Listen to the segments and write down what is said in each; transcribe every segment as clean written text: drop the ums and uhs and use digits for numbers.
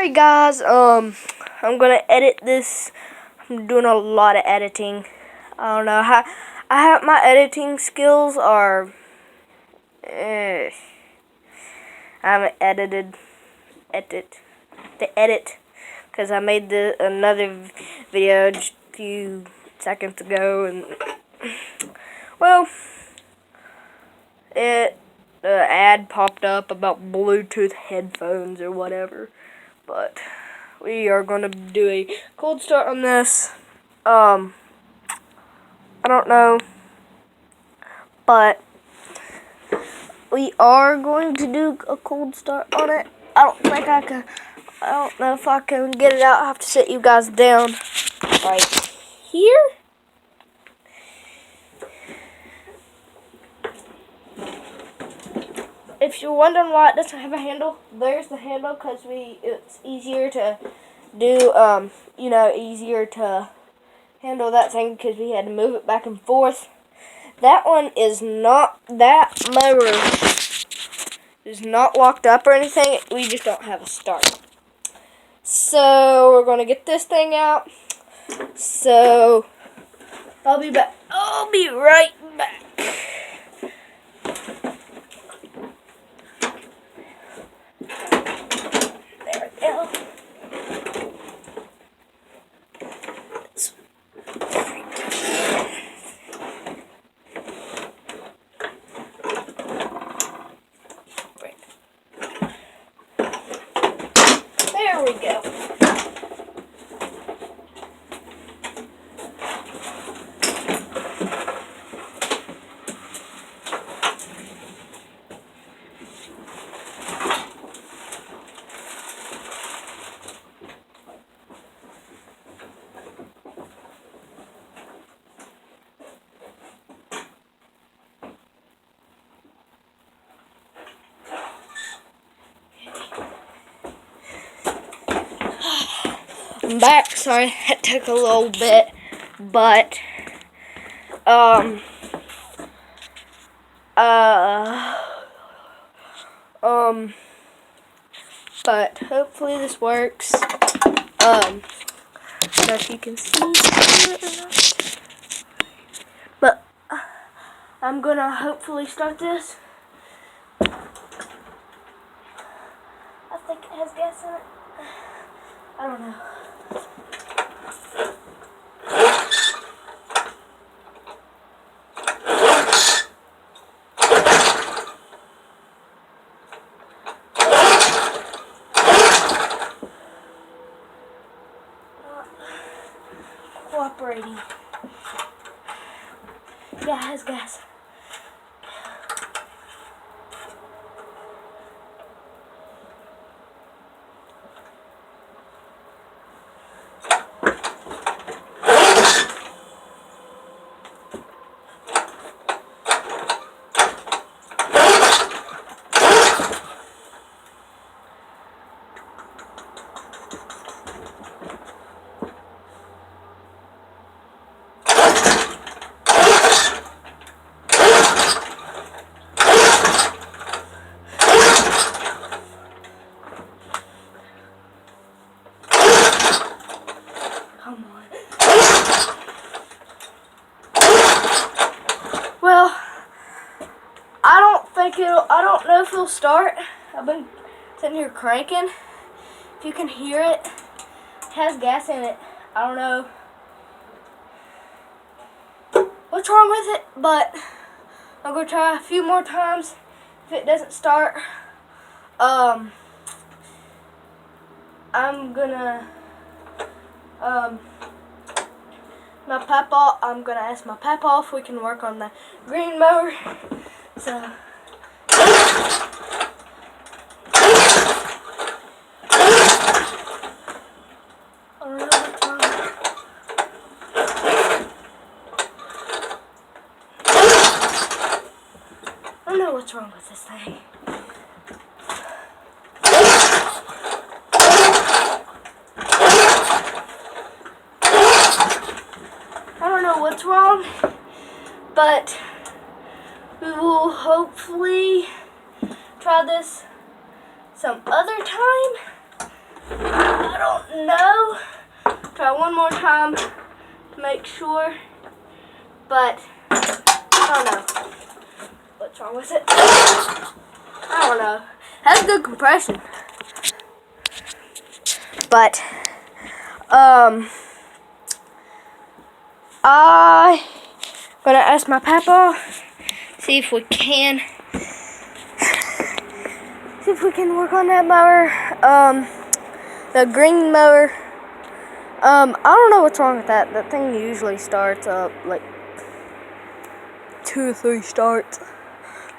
Alright guys, I'm gonna edit this. I'm doing a lot of editing. I don't know how. I have my editing skills are. I haven't edited because I made another video just a few seconds ago, and well, the ad popped up about Bluetooth headphones or whatever, but we are going to do a cold start on this. I don't know, but we are going to do a cold start on it. I don't know if I can get it out. I have to sit you guys down right here. If you're wondering why it doesn't have a handle, there's the handle, because it's easier to do, easier to handle that thing because we had to move it back and forth. That one is not, that motor is not locked up or anything. We just don't have a start. So we're going to get this thing out. So I'll be back. I'll be right back. There we go. There we go. I'm back. Sorry, it took a little bit, but but hopefully this works. I don't know if you can see it or not, but I'm gonna hopefully start this. I think it has gas in it. I don't know. Cooperating. Yeah, it has gas. Come on. Well, I don't know if it'll start. I've been sitting here cranking. If you can hear it, it has gas in it. I don't know what's wrong with it, but I'm gonna try a few more times. If it doesn't start, I'm gonna I'm gonna ask my papa if we can work on the green mower. So I don't know what's wrong with this thing. I don't know what's wrong, but we will hopefully try this some other time. I don't know. Try one more time to make sure. But I don't know. What's wrong with it? I don't know. Has good compression. But I'm gonna ask my papa, see if we can work on that mower. The green mower. I don't know what's wrong with that. That thing usually starts up like 2 or 3 starts,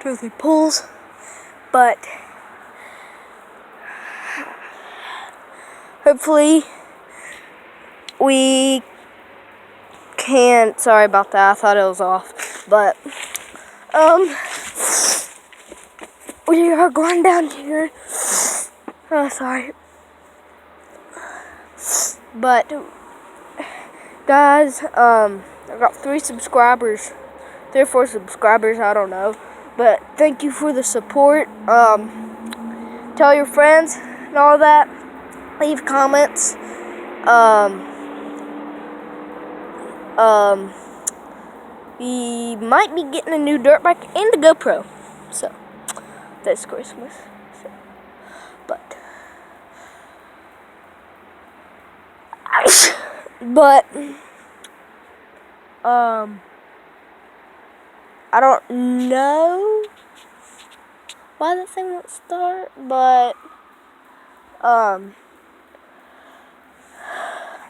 2 or 3 pulls, but hopefully we can. Sorry about that. I thought it was off, but we are going down here. Oh, sorry. But guys, I got 3 subscribers, 3 or 4 subscribers, I don't know. But thank you for the support. Tell your friends and all that. Leave comments. We might be getting a new dirt bike and a GoPro. So this Christmas. So, but I don't know why that thing won't start, but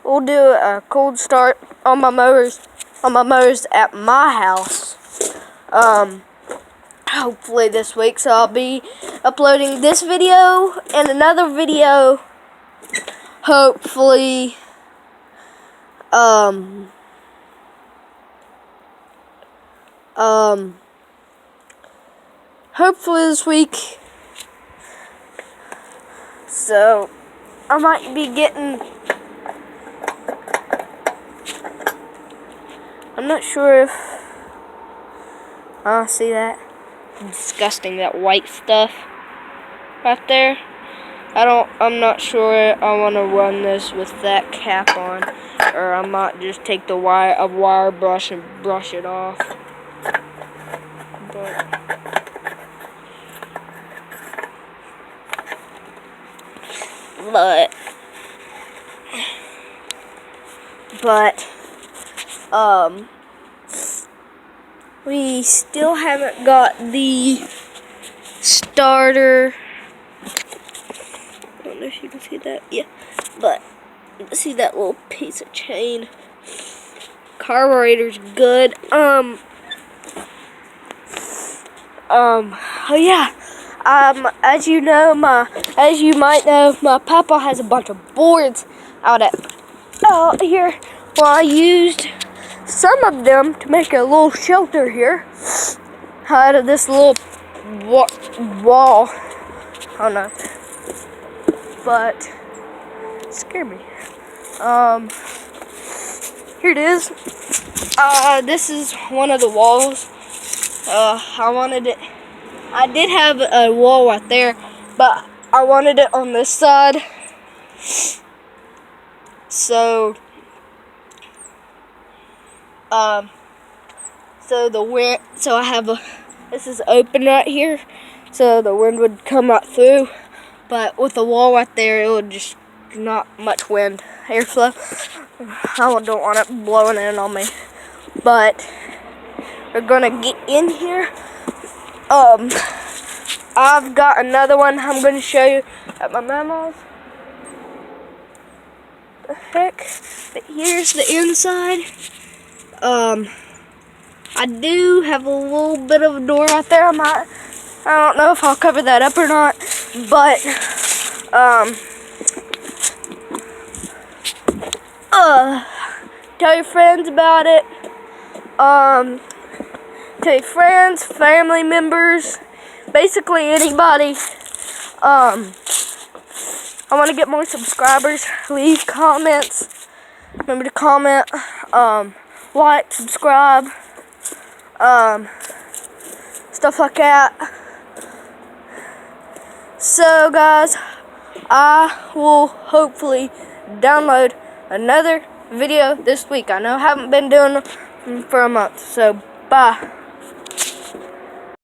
we'll do a cold start on my motors at my house. Hopefully this week, so I'll be uploading this video and another video. Hopefully hopefully this week. So I might be getting, I'm not sure if see that? Disgusting, that white stuff right there. I'm not sure I want to run this with that cap on, or I might just take the wire brush and brush it off. But we still haven't got the starter. I don't know if you can see that. Yeah, but see that little piece of chain. Carburetor's good. Oh yeah. As you might know, my papa has a bunch of boards out here. Well, I used some of them to make a little shelter here out of this little wall. I don't know, but it scared me. Here it is. This is one of the walls. I did have a wall right there, but I wanted it on this side. So I have this is open right here, so the wind would come right through. But with the wall right there, it would just not much wind, airflow. I don't want it blowing in on me. But we're gonna get in here. I've got another one I'm gonna show you at my mama's. The heck? But here's the inside. I do have a little bit of a door right there. I don't know if I'll cover that up or not, but tell your friends about it. Tell your friends, family members, basically anybody. I want to get more subscribers. Leave comments. Remember to comment, like, subscribe, stuff like that. So guys, I will hopefully download another video this week. I know I haven't been doing them for a month, so bye.